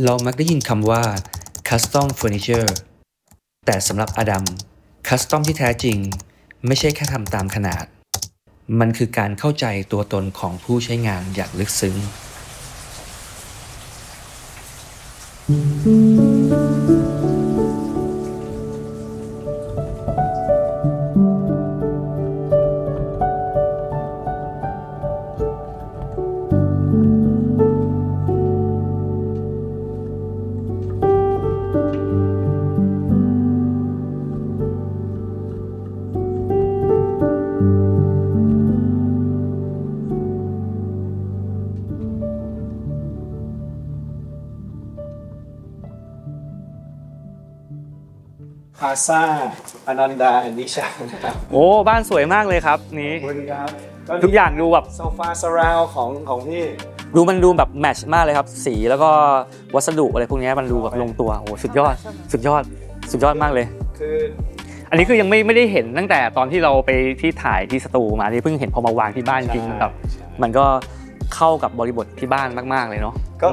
เรามักได้ยินคำว่า custom furniture แต่สำหรับอดัม custom ที่แท้จริงไม่ใช่แค่ทำตามขนาด มันคือการเข้าใจตัวตนของผู้ใช้งานอย่างลึกซึ้งพาซาอนันดาแอนดิชานะครับ โอ้บ้านสวยมากเลยครับนี้ สวัสดีครับ ทุกอย่างดูแบบ โซฟาสราวของพี่ มันดูแบบแมทช์มากเลยครับสีแล้วก็วัสดุอะไรพวกนี้มันดูแบบลงตัวโอ้สุดยอดมากเลย คือ อันนี้คือยังไม่ได้เห็นตั้งแต่ตอนที่เราไปที่ถ่ายที่สตูมาที่เพิ่งเห็นพอมาวางที่บ้านจริงๆแบบมันก็เข้ากับบริบทที่บ้านมากๆเลยเนาะก็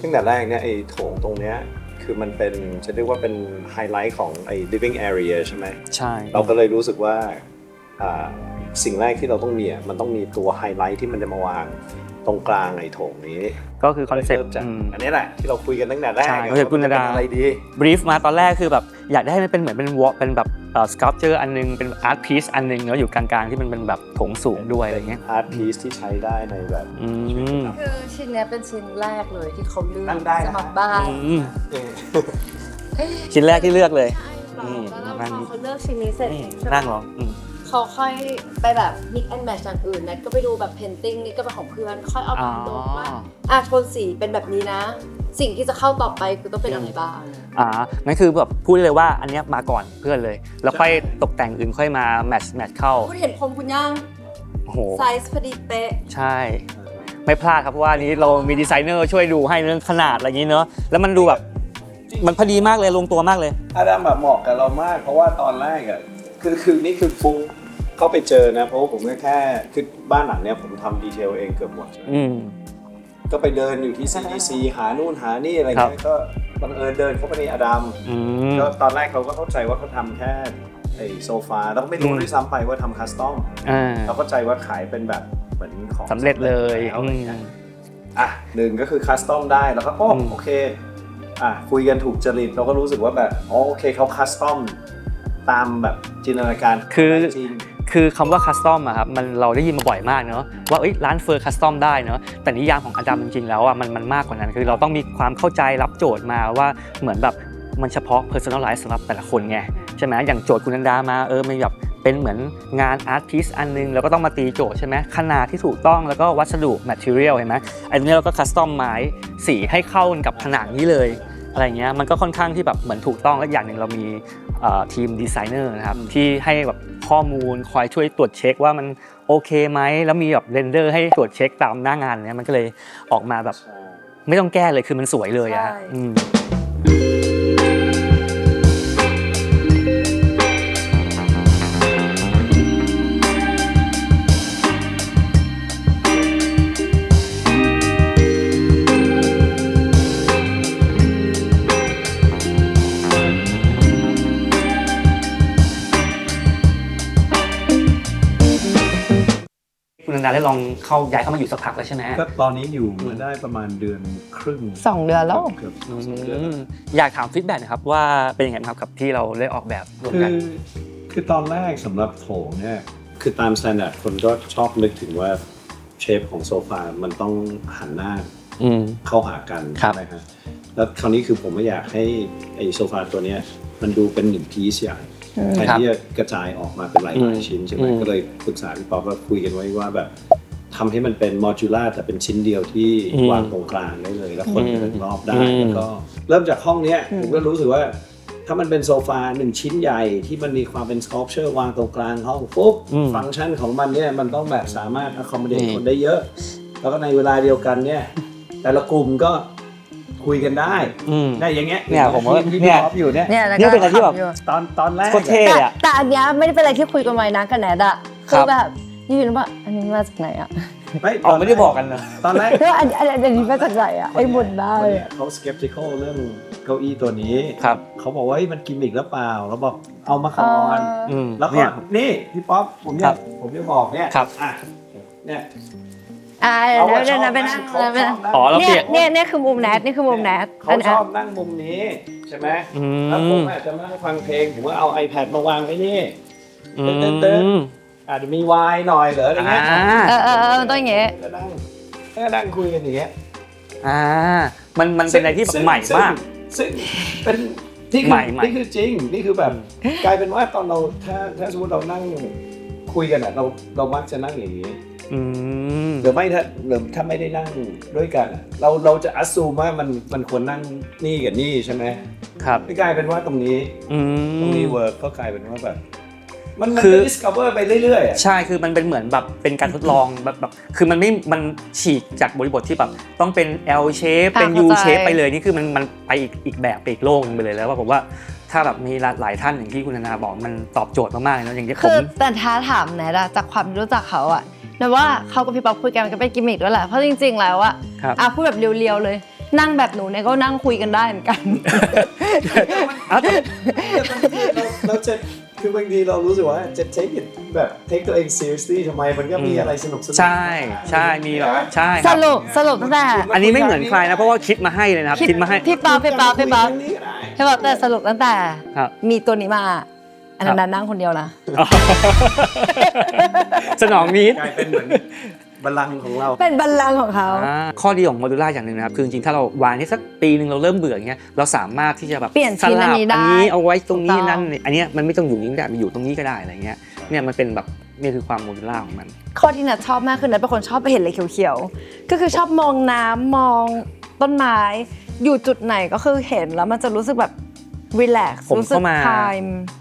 ตั้งแต่แรกเนี่ยโถงตรงเนี้ยคือมันเป็นจะเรียกว่าเป็นไฮไลท์ของliving area ใช่ไหมใช่เราก็เลยรู้สึกว่าสิ่งแรกที่เราต้องมีมันต้องมีตัวไฮไลท์ที่มันจะมาวางตรงกลางโถงนี้ก็คือคอนเซ็ปต์อันนี้แหละที่เราคุยกันตั้งแต่แรกคอนเซ็ปต์คุณดาอะไรดีบรีฟมาตอนแรกคือแบบอยากได้ให้มันเป็นเหมือนเป็นวอล์เป็นแบบสครับเจอร์อันนึงเป็นอาร์ตพีซอันนึงแล้วอยู่กลางๆที่มันเป็นแบบโถงสูงด้วยอะไรเงี้ยอาร์ตพีซที่ใช้ได้ในแบบคือชิ้นนี้เป็นชิ้นแรกเลยที่เขาเลือกสำหรับบ้านชิ้นแรกที่เลือกเลยแล้วพอเขาเลือกชิ้นนี้เสร็จนั่งหรอเขาค่อยไปแบบ mix and match อย่างอื่นนะก็ไปดูแบบ painting นี่ก็เป็นของเพื่อนค่อยเอามาดูว่าโทนสีเป็นแบบนี้นะสิ่งที่จะเข้าต่อไปคือต้องเป็นอะไรบ้างนั่นคือแบบพูดเลยว่าอันนี้มาก่อนเพื่อนเลยแล้วค่อยตกแต่งอื่นค่อยมาแมทช์เข้าคุณเห็นพรมคุณย่างไซส์พอดีเป๊ะใช่ไม่พลาดครับเพราะว่านี้เรามีดีไซเนอร์ช่วยดูให้เรื่องขนาดอะไรอย่างนี้เนอะแล้วมันดูแบบมันพอดีมากเลยลงตัวมากเลยอาดัมแบบเหมาะกับเรามากเพราะว่าตอนแรกคือนี่คือฟุ้งเข้าไปเจอนะเพราะว่าผมแค่คือบ้านหลังเนี้ยผมทำดีเทลเองเกือบหมดก็ไปเดินอยู่ที่ CDC หานู่นหานี่อะไรเงี้ยก็บังเอิญเดินเข้าไปในอดัมก็ตอนแรกเราก็เข้าใจว่าเขาทำแค่โซฟาแล้วก็ไม่รู้ด้วยซ้ำไปว่าทำคัสตอมเราเข้าใจว่าขายเป็นแบบเหมือนของสำเร็จเลยหนึ่งก็คือคัสตอมได้แล้วก็โอเคคุยกันถูกจริตเราก็รู้สึกว่าแบบโอเคเขาคัสตอมตามแบบจินตนาการคือคำว่าคัสตอมอะครับเราได้ยินมาบ่อยมากเนอะว่าร้านเฟอร์คัสตอมได้เนอะแต่นิยามของอดัมจริงๆแล้วอะมันมากกว่านั้นคือเราต้องมีความเข้าใจรับโจทย์มาว่าเหมือนแบบมันเฉพาะ personalize สำหรับแต่ละคนไงใช่ไหมอย่างโจทย์คุณนันดามามันแบบเป็นเหมือนงานอาร์ตพีซอันนึงแล้วก็ต้องมาตีโจทย์ใช่ไหมขนาดที่ถูกต้องแล้วก็วัสดุ material เห็นไหมอันนี้เราก็คัสตอมไม้สีให้เข้ากับผนังนี้เลยอะไรเงี้ยมันก็ค่อนข้างที่แบบเหมือนถูกต้องและอย่างหนึ่งเรามีทีมดีไซเนอร์นะครับที่ให้แบบข้อมูลคอยช่วยตรวจเช็คว่ามันโอเคไหมแล้วมีแบบเรนเดอร์ให้ตรวจเช็คตามหน้างานเนี่ยมันก็เลยออกมาแบบไม่ต้องแก้เลยคือมันสวยเลยอะคุณนันดาได้ลองย้ายเข้ามาอยู่สักพักแล้วใช่ไหมก็ตอนนี้อยู่มาได้ประมาณเดือนครึ่ง2 เดือนแล้วเกือบอยากถามฟีดแบ็กนะครับว่าเป็นยังไงครับกับที่เราได้ออกแบบร่วมกันคือตอนแรกสำหรับโถงเนี่ยคือตามสแตนดาร์ดคนก็ชอบนึกถึงว่าเชฟของโซฟามันต้องหันหน้าเข้าหากันใช่ไหมครับแล้วคราวนี้คือผมไม่อยากให้โซฟาตัวนี้มันดูเป็นหนึ่งพีซอย่างแทนที่จะกระจายออกมาเป็นหลายชิ้นใช่ไหมก็เลยปรึกษาพี่ป๊อปว่าคุยกันไว้ว่าแบบทำให้มันเป็นโมดูล่าแต่เป็นชิ้นเดียวที่วางตรงกลางได้เลยแล้วคนเดินรอบได้แล้วก็เริ่มจากห้องนี้ผมก็รู้สึกว่าถ้ามันเป็นโซฟา1ชิ้นใหญ่ที่มันมีความเป็นสครับเชอร์วางตรงกลางห้องปุ๊บฟังก์ชันของมันเนี่ยมันต้องแบบสามารถ accommodate คนได้เยอะแล้วก็ในเวลาเดียวกันเนี่ยแต่ละกลุ่มก็คุยกันได้อย่างเงี้ยเนี่ยผมว่าที่พี่ป๊อปอยู่เนี่ยเป็นอะไรที่แบบตอนแรกโคตรเท่แต่อันเนี้ยไม่ได้เป็นอะไรที่คุยกันไว้นะกันแนดอะคือแบบยืนว่าอันนี้มาจากไหนอะ ไม่ได้บอกกันนะ ตอนแรก อันนี้มาจากไหนอ่ะไอ้หมุนได้ คนเนี่ยเขา skeptical เรื่องเก้าอี้ตัวนี้ ครับ เขาบอกว่ามันกิมมิกหรือเปล่าเราบอกเอามาก่อนแล้วก็ เนี่ย นี่พี่ป๊อปผมจะบอกเนี่ย ครับ อ่ะเนี่ย เดี๋ยวนะไปนั่ง อ๋อเราเปลี่ยน เนี่ยคือมุมแนทนี่คือมุมแนท เขาชอบนั่งมุมนี้ใช่ไหมแล้วผมอาจจะมานั่งฟังเพลงผมก็เอา iPad มาวางไว้นี่ตึ๊ดอาจจะมีไวน์หน่อยเหรออะไรเงี้ย ต้องอย่างเงี้ย ก็นั่งคุยกันอย่างเงี้ย มันเป็นอะไรที่แบบใหม่มาก ซึ่งเป็นที่ ใหม่ๆ นี่คือจริงนี่คือแบบกลายเป็นว่าตอนเราถ้าสมมติเรานั่งคุยกันอ่ะเรามักจะนั่งอย่างนี้หรือไม่ถ้าไม่ได้นั่งด้วยกันอะเราจะอัสซูมว่ามันควรนั่งนี่กับนี่ใช่ไหม ครับ ไม่กลายเป็นว่าตรงนี้เวิร์กก็กลายเป็นว่าแบบมัน คือ discover ไปเรื่อยๆอ่ะ ใช่คือมันเป็นเหมือนแบบเป็นการทดลองแบบคือมันฉีกจากบริบทที่แบบต้องเป็น L shape เป็น U shape ไปเลยนี่คือมันไปอีกแบบไปอีกโลกนึงไปเลยแล้วว่าผมว่าถ้าแบบมีหลายท่านอย่างที่คุณนานาบอกมันตอบโจทย์มากๆเลยนะอย่างที่ผ คื ม อแต่ท้าถามแนทอะจากความรู้จักเขาอะนะว่าเขากับพี่ป๊อปคุยกันมันก็เป็นกิมมิคด้วยแหละเพราะจริงๆแล้วอะ ครับ พูดแบบเรียวๆเลย นั่งแบบหนูเนี่ยก็นั่งคุยกันได้เหมือนกัน เราจะคือบางทีเรารู้สึกว่าจะ take it แบบ take ตัวเอง seriously ทำไมมันก็มีอะไรสนุกๆ ใช่มีแบบใช่ค ส รับ รุปตั้งแต่ อันนี้ไม่เหมือนใครนะเพราะว่าคิดมาให้เลยนะครับคิดมาให้ พี่ป๊อปพี่ป๊อปแต่สรุปตั้งแต่ ครับ มีตัวนี้มาอันนั้นนั่งคนเดียวนะ สนองนิด กลายเป็นเหมือนบัลลังก์ของเรา เป็นบัลลังก์ของเขา ข้อดีของโมดูล่าอย่างหนึ่งนะครับคือจริงๆถ้าเราวางที่สักปีนึงเราเริ่มเบื่ออย่างเงี้ยเราสามารถที่จะแบบ เปลี่ยน ส ชิ้นอั ลั น บ นี้ อั ได้ นนี้เอาไว้ตรงนี้ ถูกต้อง นั่นอันเนี้ยมันไม่ต้องอยู่นี้ก็ได้มันอยู่ตรงนี้ก็ได้อะไรเงี้ยเนี่ยมันเป็นแบบนี่คือความโมดูล่าของมัน ข้อที่นัทชอบมากคือนัทเป็นคนชอบไปเห็นอะไรเขียวๆก็คือชอบมองน้ำมองต้นไม้อยู่จุดไหนก็คือเห็นแล้วมันจะรู้สึกแบบรีแลกซ์ ผม รู้สึก เข้ามา คลาย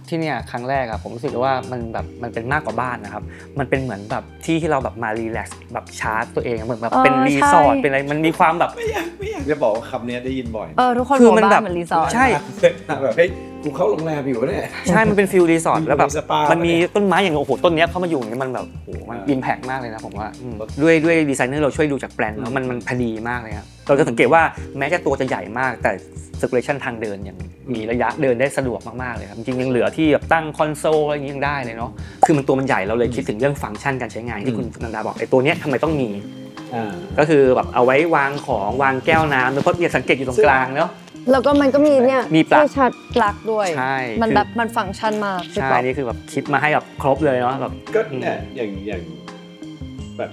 ที่เนี่ยครั้งแรกอะผมรู้สึกว่ามันเป็นมากกว่าบ้านนะครับมันเป็นเหมือนแบบที่เราแบบมารีแลกซ์แบบชาร์จตัวเองเหมือนแบบเป็นรีสอร์ทเป็นอะไรมันมีความแบบ ไม่อยากจะบอกว่าคำนี้ได้ยินบ่อย ทุกคน คื บ อ อก มัน บ้า แบ น บ เหมือนรีสอร์ท ใช่ แบบเฮ้ยกูเข้าโรงแรมอยู่เนี่ย ใช่มันเป็นฟิลรีสอร์ทแล้วแบบ มีสปา มันมีต้นไม้อย่างโอ้โหต้นเนี้ยเข้ามาอยู่อย่างนี้มันแบบโอ้โหมันอิมแพกมากเลยนะผมว่าด้วยดีไซเนอร์เราช่วยดูจากแปลนแล้วมันพอดีมากเลยครับเราจะสังเกตว่าแม้จะตัวจะใหญ่มากแต่ circulation ทางเดินยังมีระยะเดินได้สะดวกมากๆเลยครับจริงๆยังเหลือที่แบบตั้งคอนโซลอะไรอย่างนี้ยังได้เลยเนาะคือมันตัวมันใหญ่เราเลยคิดถึงเรื่องฟังก์ชันการใช้งานที่คุณนันดาบอกไอ้ตัวเนี้ยทำไมต้องมีก็คือแบบเอาไว้วางของวางแก้วน้ำแล้วเพราะเนี่ยสังเกตอยู่ตรงกลางเนาะ แล้วก็มันก็มีเนี่ย มีปลั๊ก ที่ชาร์จปลั๊กด้วย ใช่ มันแบบมันฟังก์ชันมาก ใช่นี่คือแบบคิดมาให้แบบครบเลยเนาะแบบ ก็เนี่ยอย่างแบบ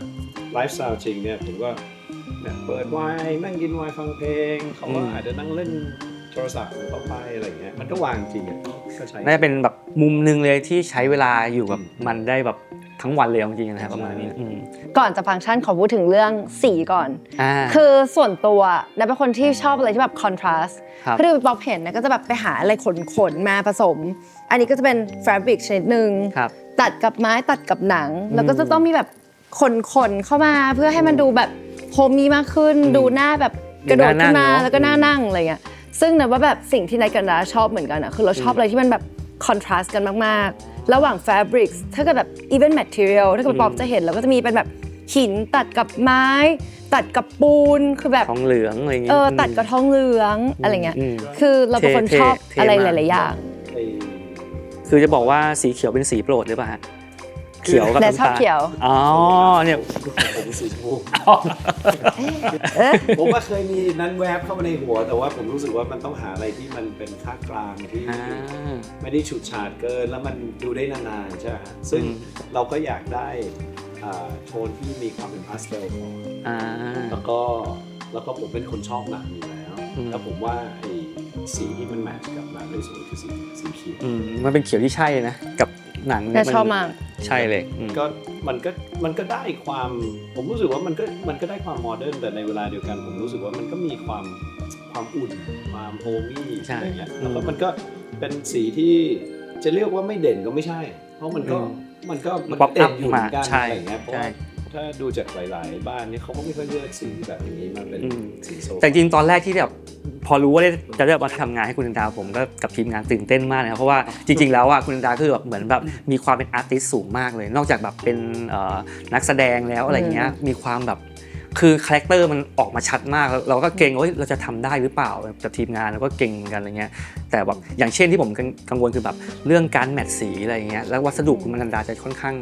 ไลฟ์สไตล์จริงเนี่ยผมก็เนี่ยเปิดไวน์นั่งกินไวน์ฟังเพลงเขาก็อาจจะนั่งเล่นโทรศัพท์ของเขาไปอะไรเงี้ยมันก็วางจริงอ่ะก็ใช้ น่าจะเป็นแบบมุมนึงเลยที่ใช้เวลาอยู่กับมันได้แบบทั้งวันเลยจริงๆนะครับประมาณนี้ ก่อนจะฟังก์ชันขอพูดถึงเรื่องสีก่อน อ่า คือส่วนตัวนะเป็นคนที่ชอบอะไรที่แบบคอนทราสต์ ครับ คือป๊อปเห็นนะก็จะแบบไปหาอะไรขนมาผสม อันนี้ก็จะเป็นแฟบริกชนิดหนึ่ง ครับ ตัดกับไม้ตัดกับหนัง แล้วก็จะต้องมีแบบขนเข้ามาเพื่อให้มันดูแบบโฮมมี่มากขึ้น ดูหน้าแบบกระโดดขึ้นมาแล้วก็หน้านั่งอะไรเงี้ยซึ่งนะว่าแบบสิ่งที่นายกันดาชอบเหมือนกันอ่ะคือเราชอบอะไรที่มันแบบคอนทราสต์กันมากๆระหว่างแฟบริกถ้าเกิดแบบ even material ถ้าเกิดป๊อปจะเห็นเราก็จะมีเป็นแบบหินตัดกับไม้ ตัดกับปูนคือแบบ ทองเหลืองอะไรอย่างเงี้ย ตัดกับทองเหลืองอะไรเงี้ยคือเราเป็นคนชอบ เท่ อะไร มาก หลายๆอย่าง คือจะบอกว่าสีเขียวเป็นสีโปรดหรือเปล่าฮะเขียวกับ แต่ น้ำ ชอบ ตาล เขียว อ๋อเนี่ย ผมสีชมพูผมว่าเคยมีนั้นแวบเข้ามาในหัว แต่ว่าผมรู้สึกว่ามันต้องหาอะไรที่มันเป็นค่ากลางที่ไม่ได้ฉูดฉาดเกินแล้วมันดูได้นานๆใช่ไหมฮะซึ่งเราก็อยากได้โทนที่มีความเป็นพาสเทลของแล้วก็ผมเป็นคนชอบหนังอยู่แล้วแล้วผมว่าไอ้สีที่มันแมทช์กับหนังได้สวยคือสีเขียว มันเป็นเขียวที่ใช่นะกับหนัง แต่ชอบมาก ใช่เลยก็มันก็ได้ความผมรู้สึกว่ามันก็ได้ความโมเดิร์นแต่ในเวลาเดียวกันผมรู้สึกว่ามันก็มีความอุ่นความโฮมี่อะไรเงี้ยแล้วก็มันก็เป็นสีที่จะเรียกว่าไม่เด่นก็ไม่ใช่เพราะมันก็เด่นอยู่เหมือนกันอะไรเงี้ยเพราะว่าถ้าดูจากหลายๆบ้านเนี่ยเขาก็ไม่ค่อยเลือกสีแบบอย่างนี้มันเป็นสีโซฟ แต่จริงตอนแรกที่แบบพ พอรู้ว่าจะได้มาทำงานให้คุณนันดาผมก็กับทีมงานตื่นเต้นมากเลยครับเพราะว่าจริงๆแล้วคุณนันดาคือแบบเหมือนแบบมีความเป็นอาร์ติสต์สูงมากเลยนอกจากแบบเป็นนักแสดงแล้วอะไรเงี้ยมีความแบบคือคาแรคเตอร์มันออกมาชัดมากเราก็เก่งว่าเราจะทำได้หรือเปล่ากับทีมงานเราก็เก่งกันอะไรเงี้ยแต่แบบอย่างเช่นที่ผมกังวลคือแบบเรื่องการแมทสีอะไรเงี้ยแล้ววัสดุคุณนันดาจะค่อนข้าง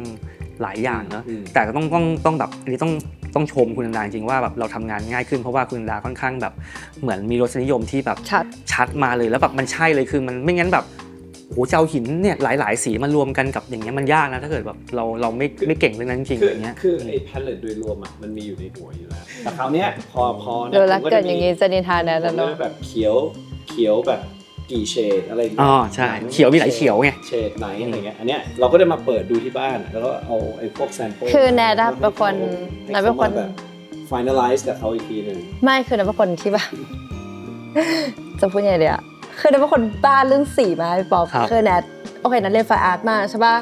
หลายอย่างเนาะแต่ก็ต้องแบบอันนี้ต้องชมคุณนันดาจริงว่าแบบเราทำงานง่ายขึ้นเพราะว่าคุณนันดาค่อนข้างแบบเหมือนมีรสนิยมที่แบบชัดมาเลยแล้วแบบมันใช่เลยคือมันไม่งั้นแบบโหจะเอาหินเนี่ยหลายๆสีมารวมกันกับอย่างเงี้ยมันยากนะถ้าเกิดแบบเราไม่เก่งเรื่องนั้นจริงอย่างเงี้ยคือไอ้แพลเลตโดยรวมมันมีอยู่ในหัวอยู่แล้วแต่คราวเนี้ยพอเดี๋ยวรักเกิดอย่างงี้จะนินทาแน่นอนแบบเขียวแบบกี่เฉดอะไรอย่างเงี้ยใช่เขียวมีหลายเขียวไงเฉดไหนอะไรเงี้ยอันเนี้ยเราก็ได้มาเปิดดูที่บ้านแล้วก็เอาไอ้พวกแซมเปิลคือแนทเป็นคนแบบ finalize กับเขาอีกทีนึงไม่คือแนทเป็นคนที่แบบจะพูดยังไงดีอะคือแนทเป็นคนบ้าเรื่องสีมาพี่ป๊อปคือแนทโอเคนัทเรียนไฟอาร์ตมาใช่ป่ะ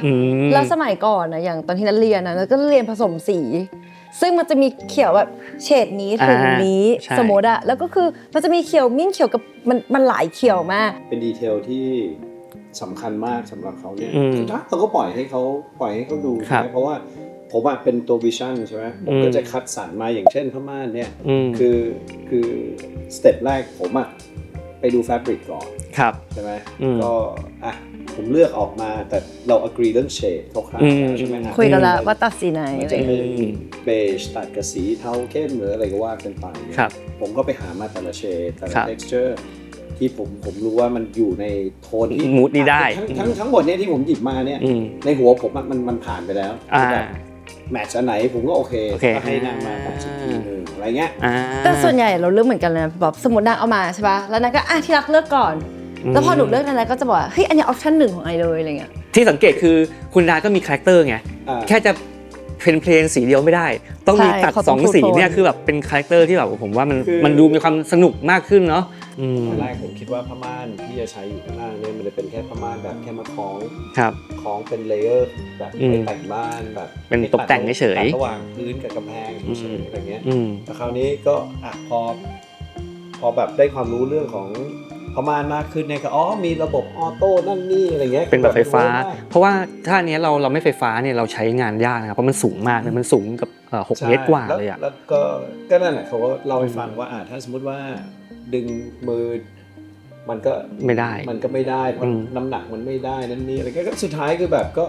แล้วสมัยก่อนนะอย่างตอนที่นัทเรียนนะแล้วก็เรียนผสมสีซึ่งมันจะมีเขียวแบบเฉดนี้ถึงนี้สมมติอะแล้วก็คือมันจะมีเขียวมิ้นเขียวกับมันหลายเขียวมากเป็นดีเทลที่สำคัญมากสำหรับเขาเนี่ยเราก็ปล่อยให้เขาดูใช่ไหมเพราะว่าผมเป็นตัววิชั่นใช่ไหมผมก็จะคัดสรรมาอย่างเช่นผ้าม่านเนี่ยคือสเต็ปแรกผมไปดูแฟบริกก่อนใช่ไหมก็ผมเลือกออกมาแต่เรา agree เรื่องเฉดคร่าวๆใช่ไหมคุยกันแล้วว่าตัดสีไหนมันจะเป็นเบจตัดกับสีเทาเข้มหรืออะไรก็ว่ากันไปผมก็ไปหามาแต่ละเฉดแต่ละ texture ที่ผมรู้ว่ามันอยู่ในโทนที่มูดนี้ได้ทั้งหมดเนี่ยที่ผมหยิบมาเนี่ยในหัวผมมันผ่านไปแล้วแบบแมทช์อันไหนผมก็โอเคก็ให้นางมาตัดชิ้นนึงอะไรเงี้ยแต่ส่วนใหญ่เราเลือกเหมือนกันเลยแบบสมมตินางเอามาใช่ป่ะแล้วนางก็ที่รักเลือกก่อนแล้วพอหนูเลือกนั้นก็จะบอกว่าเฮ้ยอันนี้ออปชั่น1ของไอเลยอะไรเงี้ยที่สังเกตคือคุณดาก็มีคาแรคเตอร์ไงแค่จะเพลนสีเดียวไม่ได้ต้องมีตัด2สีเนี่ยคือแบบเป็นคาแรคเตอร์ที่แบบผมว่ามันดูมีความสนุกมากขึ้นเนาะตอนแรกผมคิดว่าผ้าม่านที่จะใช้อยู่ข้างล่างเนี่ยมันจะเป็นแค่ผ้าม่านแบบแค่มาคล้องเป็นเลเยอร์แบบไปแต่งบ้านแบบเป็นตกแต่งเฉยๆระหว่างพื้นกับกำแพงเฉยๆอะไรเงี้ยแต่คราวนี้ก็พอแบบได้ความรู้เรื่องของผ้าม่านมากขึ้นเนี่ยก็มีระบบออโต้นั่นนี่อะไรเงี้ยเป็นแบบไฟฟ้าเพราะว่าถ้าอันนี้เราไม่ไฟฟ้าเนี่ยเราใช้งานยากนะครับเพราะมันสูงมากมันสูงกับ6 เมตรกว่าเลยแล้วก็นั่นแหละเขาก็เล่าให้ฟังว่าถ้าสมมติว่าดึงมือมันก็ไม่ได้เพราะน้ำหนักมันไม่ได้นั่นนี่อะไรก็สุดท้ายคือแบบก็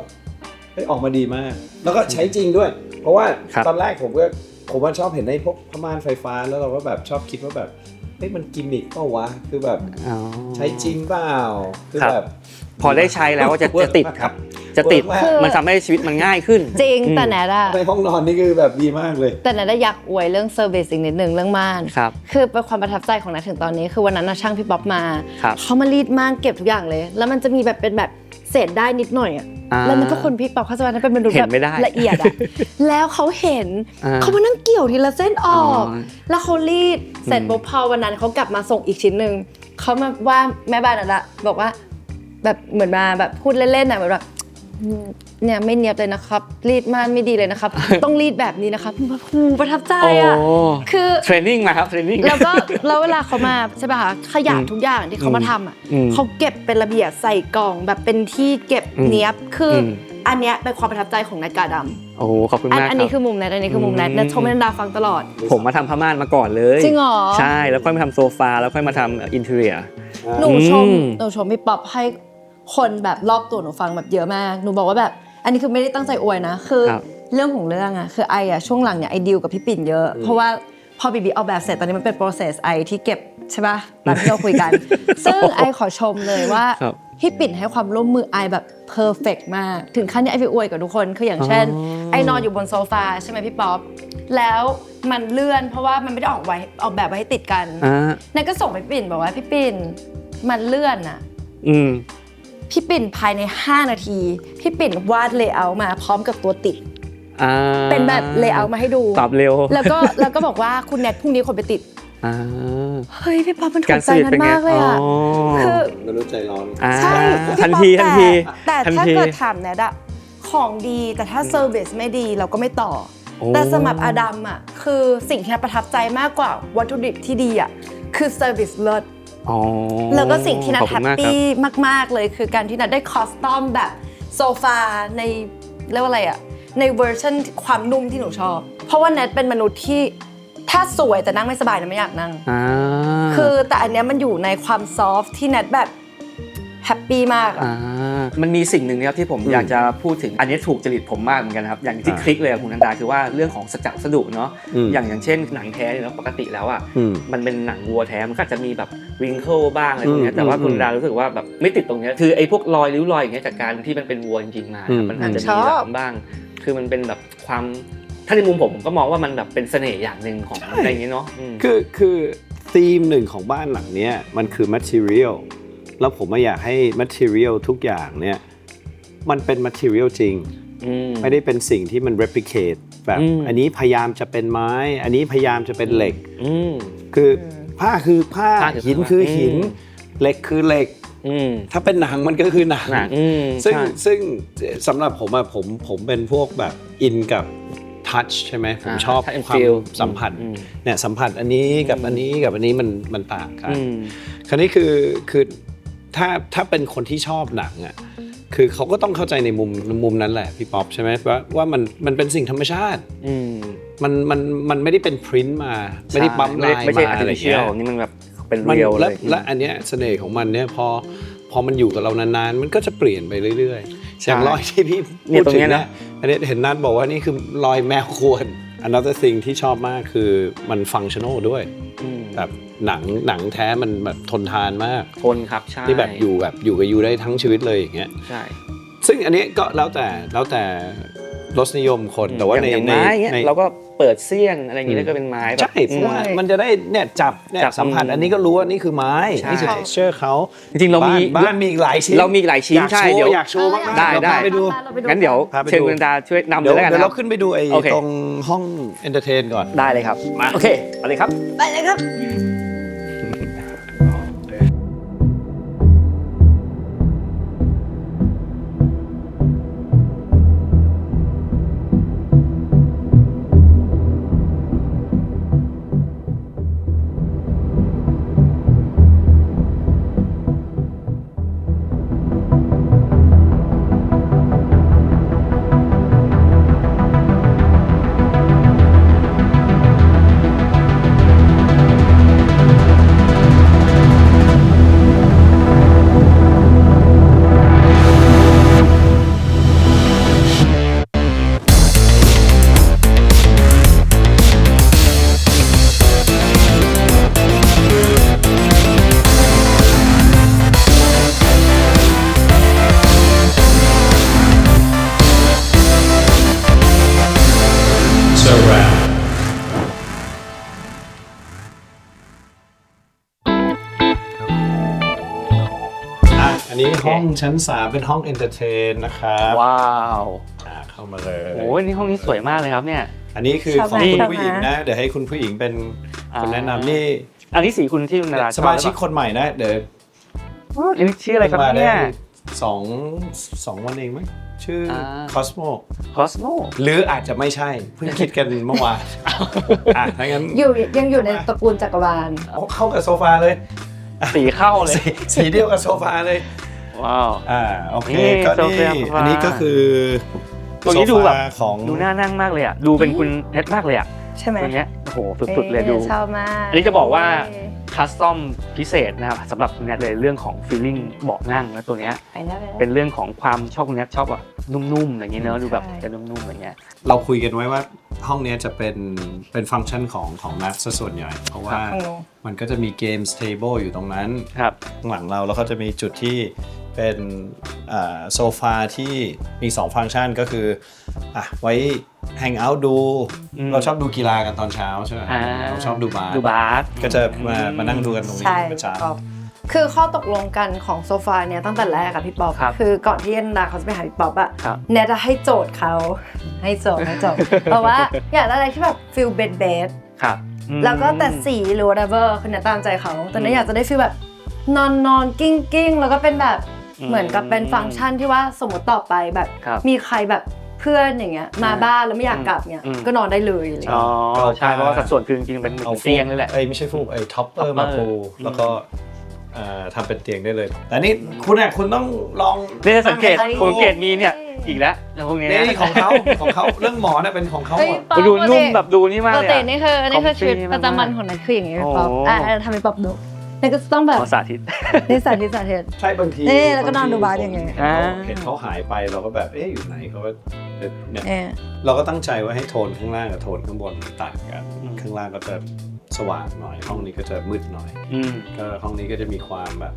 ออกมาดีมากแล้วก็ใช้จริงด้วยเพราะว่าตอนแรกผมว่าชอบเห็นในพวกผ้าม่านไฟฟ้าแล้วเราก็แบบชอบคิดว่าแบบมันกิมมิคเปล่าวะคือแบบใช้จริงเปล่าคือแบบพอได้ใช้แล้วจะติดครับจะติดมันทำให้ชีวิตมันง่ายขึ้นจริงแต่แนทในห้องนอนนี่คือแบบดีมากเลยแต่แนทอยากอวยเรื่องเซอร์วิสอีกนิดนึงเรื่องม่านคือเป็นความประทับใจของแนทถึงตอนนี้คือวันนั้นช่างพี่ป๊อปมาเขามารีดม่านเก็บทุกอย่างเลยแล้วมันจะมีแบบเป็นแบบเศษได้นิดหน่อยแล้วมันก็คนพี่ป๊อปเขาจะว่านั้นเป็นมนุษย์แบบละเอียดแล้วเขาเห็นเขามานั่งเกี่ยวทีละเส้นออกแล้วเขารีดเสร็จปุ๊บพอวันนั้นเขากลับมาส่งอีกชิ้นนึงเขามาว่าแม่บ้านนั่นละบอกว่าแบบเหมือนมาแบบพูดเล่นๆแบบเนี่ยไม่เนียบเลยนะครับรีดม่านไม่ดีเลยนะครับ ต้องรีดแบบนี้นะครับประทับใจคือเทรนนิ่งมาครับเทรนนิ่งแล้วเวลาเขามาใช่ป่ะคะขยะทุกอย่างที่เขามาทำเขาเก็บเป็นระเบียบใส่กล่องแบบเป็นที่เก็บเนียบคืออันเนี้ยเป็นความประทับใจของนัทกาดำโอ้ขอบคุณมากครับอันนี้คือมุมนัทนัทชมนัทดาฟังตลอดผมมาทำผ้าม่านมาก่อนเลยจริงเหรอใช่แล้วค่อยมาทำโซฟาแล้วค่อยมาทำอินเทอร์เนียหนูชมพี่ป๊อปให้คนแบบรอบตัวหนูฟังแบบเยอะมากหนูบอกว่าแบบอันนี้คือไม่ได้ตั้งใจอวยนะคือเรื่องของเรื่องคือไอช่วงหลังเนี่ยไอดีลกับพี่ปิ่นเยอะเพราะว่าพอบีออกแบบเสร็จตอนนี้มันเป็น process ไอที่เก็บใช่ป่ะตามที่เราคุยกันซึ่งไอขอชมเลยว่าพี่ปิ่นให้ความร่วมมือไอแบบ perfect มากถึงขั้นที่ไอไปอวยกับทุกคนคืออย่างเช่นไอนอนอยู่บนโซฟาใช่ไหมพี่ป๊อปแล้วมันเลื่อนเพราะว่ามันไม่ได้ออกแบบไว้ให้ติดกันนั่นก็ส่งไปพี่ปิ่นบอกว่าพี่ปิ่นมันเลื่อนอ่ะพี่ปิ่นภายใน5 นาทีพี่ปิ่นวาดเลเยอร์มาพร้อมกับตัวติดเป็นแบบเลเยอร์มาให้ดูตอบเร็วแล้วก็บอกว่าคุณแนทพรุ่งนี้คนไปติดเฮ้ยพี่ป๊อปมันถูกใจนั้นมากเลยอ่ะคือมนุษย์ใจร้อนใช่ทันทีแต่ถ้าเกิดถามแนทอะของดีแต่ถ้าเซอร์วิสไม่ดีเราก็ไม่ต่อแต่สำหรับอดัมอะคือสิ่งที่ประทับใจมากกว่าวัตถุดิบที่ดีอะคือเซอร์วิสเลิศ แล้วก็สิ่งที่นัท ขอบ แฮ คุณ ป มากครับ ปี้มากๆเลยคือการที่นัทได้คอสตอมแบบโซฟาในเรียกว่าอะไรอะในเวอร์ชันความนุ่มที่หนูชอบ เพราะว่านัทเป็นมนุษย์ที่ถ้าสวยแต่นั่งไม่สบายนัทไม่อยากนั่ง คือแต่อันเนี้ยมันอยู่ในความซอฟต์ที่นัทแบบแฮปปี้มากอะ มันมีสิ่งหนึ่งนะครับที่ผมอยากจะพูดถึงอันนี้ถูกจริตผมมากเหมือนกันครับอย่างที่คลิกเลยกับคุณนันดาคือว่าเรื่องของสัจจะวัสดุเนาะอย่างเช่นหนังแท้เนี่ยปกติแล้วอ่ะมันเป็นหนังวัวแท้มันก็จะมีแบบวิงเคิลบ้างอะไรพวกนี้แต่ว่าคุณนันดารู้สึกว่าแบบไม่ติดตรงนี้คือไอ้พวกรอยริ้วรอยอย่างเงี้ยจากการที่มันเป็นวัวจริงๆมามันอาจจะมีแบบบ้างคือมันเป็นแบบความถ้าในมุมผมก็มองว่ามันแบบเป็นเสน่ห์อย่างหนึ่งของอะไรอย่างเงี้ยเนาะคือธีมหนึ่งของบ้านหลังเนี้ยมันคือ material แล้วผมอยากให้ material ทุกอย่างเนี่ยมันเป็น material จริงไม่ได้เป็นสิ่งที่มัน replicate แบบอันนี้พยายามจะเป็นไม้อันนี้พยายามจะเป็นเหล็กคือผ้าคือผ้าหินคือหินเหล็กคือเหล็กถ้าเป็นหนังมันก็คือหนังซึ่งสำหรับผมเป็นพวกแบบอินกับทัชใช่ไหมผมชอบความสัมผัสเนี่ยสัมผัสอันนี้กับอันนี้กับอันนี้มันต่างกันคราวนี้คือถ้าเป็นคนที่ชอบหนังอ่ะคือเขาก็ต้องเข้าใจในมุมนั้นแหละพี่ป๊อปใช่ไหมว่ามันเป็นสิ่งธรรมชาติมันไม่ได้เป็นพรินท์มาไม่ได้ปั๊มลายมาอะไรอย่างเงี้ยนี่มันแบบเป็นเรียลเลยและอันเนี้ยเสน่ห์ของมันเนี่ยพอมันอยู่กับเรานานๆมันก็จะเปลี่ยนไปเรื่อยๆอย่างรอยที่พี่พูดถึงนะอันนี้เห็นนัทบอกว่านี่คือรอยแมวข่วน another thing ที่ชอบมากคือมัน functional ด้วยแบบหนังแท้มันแบบทนทานมากทนครับใช่ที่แบบอยู่กับยูได้ทั้งชีวิตเลยอย่างเงี้ยใช่ซึ่งอันนี้ก็แล้วแต่รสนิยมคนแต่ว่าในเราก็เปิดเสี้ยนอะไรอย่างงี้แล้วก็เป็นไม้ใช่เพราะว่ามันจะได้เนี่ยจับสัมผัสอันนี้ก็รู้ว่านี่คือไม้นี่คือ texture เขาจริงๆเรามีบ้านมีอีกหลายชิ้นเรามีอีกหลายชิ้นใช่เดี๋ยวอยากโชว์มากได้ไปดูงั้นเดี๋ยวเชิญคุณดาช่วยนำเลยแล้วกันเดี๋ยวเราขึ้นไปดูไอ้ตรงห้อง entertain ก่อนได้เลยครับโอเคไปเลยครับไปเลยครับอันนี้ห้องชั้น3เป็นห้อง entertain นะครับว้าวเข้ามาเลยโอ้ยนี่ห้องนี้สวยมากเลยครับเนี่ยอันนี้คือของคุณผู้หญิงนะเดี๋ยวให้คุณผู้หญิงเป็นคนแนะนำนี่อันนี้สีคุณที่คุณดาราสมาชิกคนใหม่นะเดี๋ยวชื่ออะไรครับเนี่ย2 วันเองมั้ยชื่อ Cosmo หรืออาจจะไม่ใช่เพิ่งคิดกันเมื่อวานถ้างั้นยังอยู่ในตระกูลจักรวาลเข้ากับโซฟาเลยสีเข้าเลยสีเดียวกับโซฟาเลยว้าวโอเคก็นี่อันนี้ก็คือตัวนี้ดูแบบดูน่านั่งมากเลยอ่ะดูเป็นคุณเพชรมากเลยอ่ะใช่ไหมตัวเนี้ยโอ้โหสุดๆเลยดูชอบมากอันนี้จะบอกว่าคัสตอมพิเศษนะครับสำหรับคุณแนทเลยเรื่องของฟีลลิ่งเบาะนั่งแล้วตัวเนี้ยเป็นเรื่องของความชอบคุณแนทชอบแบบนุ่มๆอย่างเงี้ยเนอะดูแบบจะนุ่มๆอย่างเงี้ยเราคุยกันไว้ว่าห้องนี้จะเป็นฟังก์ชันของนัทซะส่วนใหญ่เพราะว่ามันก็จะมีเกมส์เทเบิลอยู่ตรงนั้นข้างหลังเราแล้วก็จะมีจุดที่เป็นโซฟาที่มี2ฟังก์ชันก็คือไว้แฮงเอาท์ดูเราชอบดูกีฬากันตอนเช้าใช่ไหมเราชอบดูบาสก็จะมานั่งดูกันตรงนี้ประจำคือข้อตกลงกันของโซฟาเนี่ยตั้งแต่แรกอะพี่ป๊อปคือก่อนที่เอ็นดาเขาจะไปหาพี่ป๊อปอะเนทจะให้โจทย์เขาให้โจทย์เพราะว่าอยากได้อะไรที่แบบฟีลเบดแล้วก็แต่สีหรือ whatever คือเนทตามใจเขาแต่เนทอยากจะได้ฟีลแบบนอนกิ้งแล้วก็เป็นแบบเหมือนกับเป็นฟังก์ชันที่ว่าสมมติต่อไปแบบมีใครแบบเพื่อนอย่างเงี้ยมาบ้านแล้วไม่อยากกลับเนี่ยก็นอนได้เลยใช่เพราะว่าสัดส่วนคือจริงๆเป็นเตียงเลยแหละไม่ใช่ฟูกท็อปเปอร์มาปูแล้วก็ ทำเป็นเตียงได้เลยแต่นี่คุณต้องลอง เนี่ยสังเกตมีเนี่ยอีกแล้วพวกนี้ นี่ของเขาเรื่องหมอนน่ะเป็นของเขาหมด ดูนุ่มแบบดูนี่มาก ป เล ก ย ตินี่คือชีวิตประจำวันของนัทคืออย่างนี้ป๊อปทำให้ป๊อปดูนี่ก็ต้องแบบ สาธิต นี่สาธิต ใช่บางที นี่แล้วก็นอนดูบาสอย่างเงี้ย เห็นเขาหายไปเราก็แบบอยู่ไหนเขาก็เนี่ย เนี่ย เราก็ตั้งใจว่าให้โทนข้างล่างกับโทนข้างบนต่างกันข้างล่างก็จะสว่างหน่อยห้องนี้ก็จะมืดหน่อยก็ห้องนี้ก็จะมีความแบบ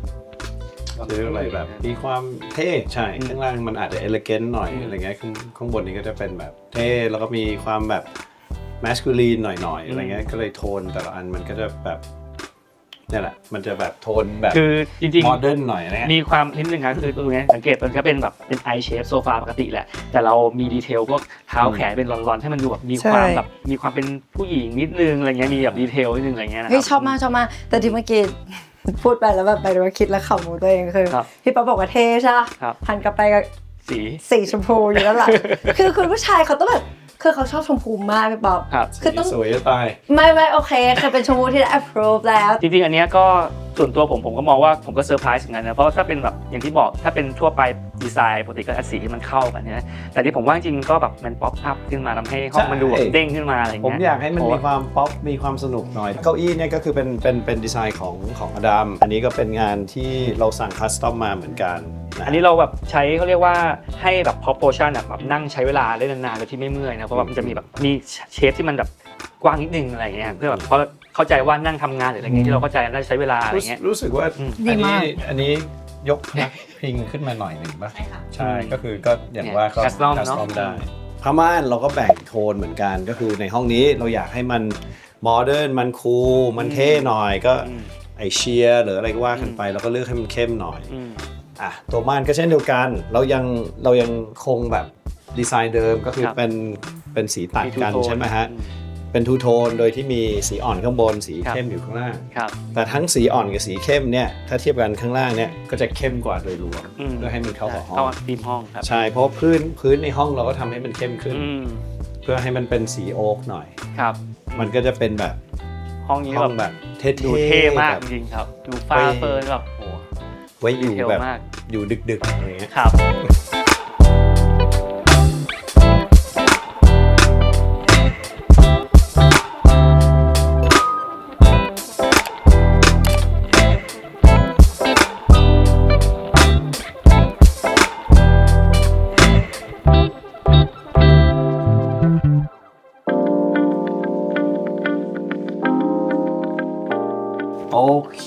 เรียกอะไรแบบมีความเท่ใช่ข้างล่างมันอาจจะเอลิเกนต์หน่อยอะไรเงี้ยข้างบนนี้ก็จะเป็นแบบเท่แล้วก็มีความแบบแมสคูลีนหน่อยๆอะไรเงี้ยก็เลยโทนแต่ละอันมันก็จะแบบนี่แหละมันจะแบบโทนแบบคือจริงๆ โมเดิร์นหน่อยนะ มีความนิดนึงครับคือตรงนี้สังเกตมันก็เป็นแบบเป็น I shape โซฟาปกติแหละแต่เรามีดีเทลพวกเท้าแขนเป็นรอนๆให้มันดูแบบมีความแบบมีความเป็นผู้หญิงนิดนึงอะไรเงี้ยมีแบบดีเทลนิดนึงอะไรเงี้ยนะค เฮ้ย รับ ชอบมากแต่ที่เมื่อกี้พูดไปแล้วแบบไปดูว่าคิดแล้วขำหมูตัวเองคือพี่ป๊อปบอกว่าเท่ใช่ป่ะหันกลับไปกับสีชมพูอยู่ด้านหลังคือคุณผู้ชายเขาต้องแบบคือเขาชอบชมพูมากพี่ป๊อปคือต้องสวยจะตายไม่โอเคคือเป็นชมพูที่ได้ approve แล้วจริงๆอันเนี้ยก็ส่วนตัวผมก็มองว่าผมก็เซอร์ไพรส์เหมือนกันนะเพราะถ้าเป็นแบบอย่างที่บอกถ้าเป็นทั่วไปดีไซน์ปกติก็สีที่มันเข้ากันนะแต่ที่ผมว่าจริงก็แบบมันป๊อปอัพขึ้นมาทำให้ห้องมันดูแบบเด้งขึ้นมาอะไรเงี้ยผมอยากให้มันมีความป๊อปมีความสนุกหน่อยเก้าอี้เนี่ยก็คือเป็นดีไซน์ของอดัมอันนี้ก็เป็นงานที่เราสั่งคัสตอมมาเหมือนกันอันนี้เราแบบใช้เขาเรียกว่าให้แบบ proportion แบบนั่งใช้เวลาได้นานๆโดยที่ไม่เมื่อยนะเพราะว่ามันจะมีแบบมีเชฟที่มันแบบกว้างนิดนึงอะไรเงี้ยเพื่อแบบเพราะเข้าใจว่านั่งทำงานหรืออะไรเงี้ยที่เราเข้าใจน่าจะใช้เวลาอะไรเงี้ยรู้สึกว่าอันนี้ยกนักพิงขึ้นมาหน่อยหนึ่งป่ะใช่ก็คือก็อย่างว่าก็คัสตอมได้ผ้าม่านเราก็แบ่งโทนเหมือนกันก็คือในห้องนี้เราอยากให้มันโมเดิร์นมันคูลมันเท่หน่อยก็ไอเชียร์หรืออะไรก็ว่ากันไปเราก็เลือกให้มันเข้มหน่อยตัวม่านก็เช่นเดียวกันเรายังคงแบบดีไซน์เดิมก็คือเป็นสีตัดกันใช่ไหมฮะเป็นทูโทนโดยที่มีสีอ่อนข้างบนสีเข้มอยู่ข้างล่างแต่ทั้งสีอ่อนกับสีเข้มเนี่ยถ้าเทียบกันข้างล่างเนี่ยก็จะเข้มกว่าโดยรวมเพื่อให้มันเข้ากับห้องธีมห้องครับใช่เพราะพื้นในห้องเราก็ทำให้มันเข้มขึ้นเพื่อให้มันเป็นสีโอ๊กหน่อยครับมันก็จะเป็นแบบห้องนี้แบบดูเท่มากจริงครับดูฟ้าเฟิร์นแบบโอ้ไว้อยู่แบบอยู่ดึกๆอะไรเงี้ยครับโอเค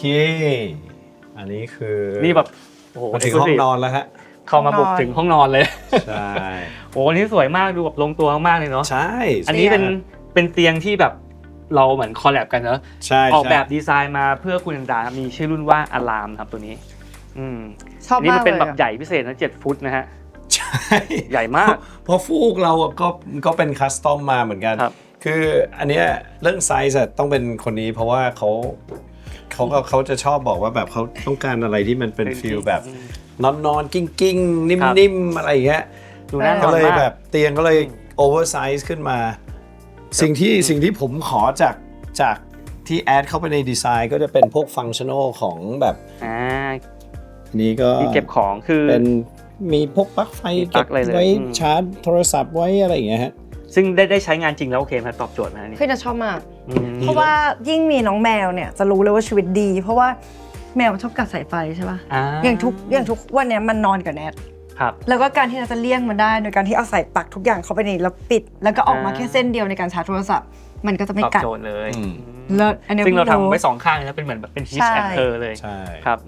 อันนี้คือนี่แบบโอ้โหถึงห้องนอนแล้วฮะเข้ามาบุกถึงห้องนอนเลยใช่โอ้อันนี้สวยมากดูแบบลงตัวมากเลยเนาะใช่อันนี้เป็นเตียงที่แบบเราเหมือนคอลแลบกันเนาะออกแบบดีไซน์มาเพื่อคุณอันดามีชื่อรุ่นว่าอลามครับตัวนี้ชอบมากเลยนี่มันเป็นแบบใหญ่พิเศษนะ7 ฟุตนะฮะใช่ใหญ่มากเพราะฟูกเราก็เป็นคัสตอมมาเหมือนกันคืออันเนี้ยเรื่องไซส์ต้องเป็นคนนี้เพราะว่าเขาจะชอบบอกว่าแบบเขาต้องการอะไรที่มันเป็นฟีลแบบนอนกิ้งนิ่มๆอะไรอย่างเงี้ยก็เลยแบบเตียงก็เลยโอเวอร์ไซส์ขึ้นมาสิ่งที่ผมขอจากที่แอดเข้าไปในดีไซน์ก็จะเป็นพวกฟังชั่นอลของแบบนี้ก็เก็บของคือเป็นมีพวกปลั๊กไฟเก็บไว้ชาร์จโทรศัพท์ไว้อะไรอย่างเงี้ยฮะซึ่งได้ใช้งานจริงแล้วโอเคไหมตอบโจทย์ไหมนี่พี่จะชอบมากเพราะว่ายิ่งมีน้องแมวเนี่ยจะรู้เลยว่าชีวิตดีเพราะว่าแมวชอบกัดสายไฟใช่ป่ะอย่างทุกวันเนี้ยมันนอนกับแนทแล้วก็การที่เราจะเลี่ยงมันได้โดยการที่เอาใส่ปลั๊กทุกอย่างเข้าไปในแล้วปิดแล้วก็ออกมาแค่เส้นเดียวในการชาร์จโทรศัพท์มันก็จะไม่กัดตอบโจทย์เลยแล้วอันนี้ซึ่งเราทำไว้2ข้างนะเป็นเหมือนแบบเป็นฮิชแอนเทอร์เลยครับ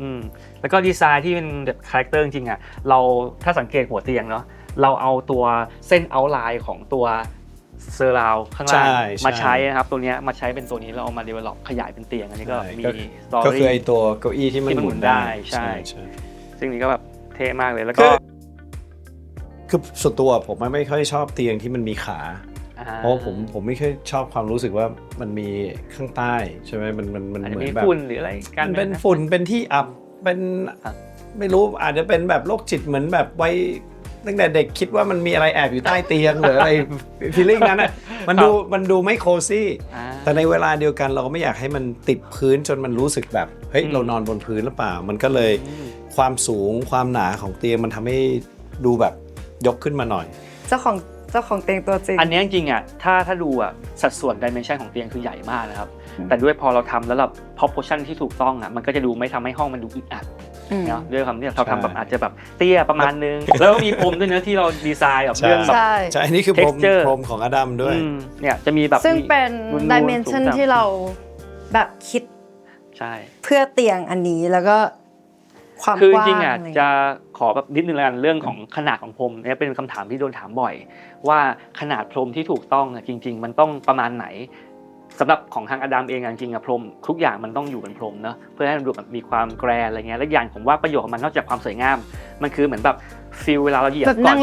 แล้วก็ดีไซน์ที่เป็นแบบคาแรคเตอร์จริงๆอ่ะเราถ้าสังเกตหัวเตียงเนาะเราเอาตัวเส้นเอาท์ไลน์ของตัวเซอร์ราวข้างล่างมาใช้นะครับตัวนี้มาใช้เป็นตัวนี้เราเอามา develop ขยายเป็นเตียงอันนี้ก็มีสตอรี่ก็คือไอตัวเก้าอี้ที่มันหมุนได้ใช่ซึ่งนี้ก็แบบเท่มากเลยแล้วก็คือส่วนตัวผมไม่ค่อยชอบเตียงที่มันมีขาเพราะผมไม่ค่อยชอบความรู้สึกว่ามันมีข้างใต้ใช่ไหมมันเหมือนแบบฝุ่นหรืออะไรกันเป็นฝุ่นเป็นที่อับเป็นไม่รู้อาจจะเป็นแบบโรคจิตเหมือนแบบไว้ ตั้งแต่เด็กคิดว่ามันมีอะไรแอบอยู่ใต้เตียงหรืออะไร feeling นั้นอ่ะมันดูไม่โคซี่แต่ในเวลาเดียวกันเราก็ไม่อยากให้มันติดพื้นจนมันรู้สึกแบบเฮ้ยเรานอนบนพื้นหรือเปล่ามันก็เลยความสูงความหนาของเตียงมันทำให้ดูแบบยกขึ้นมาหน่อยเจ้าของเตียงตัวจริงอันนี้จริงๆอ่ะถ้าดูอ่ะสัดส่วน dimension ของเตียงคือใหญ่มากนะครับแต่ด้วยพอเราทำแล้วเรา proportion ที่ถูกต้องอ่ะมันก็จะดูไม่ทำให้ห้องมันดูอึดอัดเนาะด้วยคำที่เราทำแบบอาจจะแบบเตี้ยประมาณนึงแล้วก็มีพรมด้วยเนื้อที่เราดีไซน์แบบเรื่องแบบใช่อันนี้คือพรมของอดัมด้วยเนี่ยจะมีแบบซึ่งเป็น dimension ที่เราแบบคิดใช่เพื่อเตียงอันนี้แล้วก็ความคือก ว้างจริงๆอ่ะจะขอแบบนิดนึงแล้วกันเรื่องของขนาดของพรมเนี่ยเป็นคำถามที่โดนถามบ่อยว่าขนาดพรมที่ถูกต้องจริงๆมันต้องประมาณไหนสำหรับของทางอดัมเองจริงๆพรมทุกอย่างมันต้องอยู่บนพรมเนาะเพื่อให้มันดูแบบมีความแกรนอะไรเงี้ยและอย่างผมว่าประโยชน์ของมันนอกจากความสวยงามมันคือเหมือนแบบฟีลเวลาเราเหยียบก่อน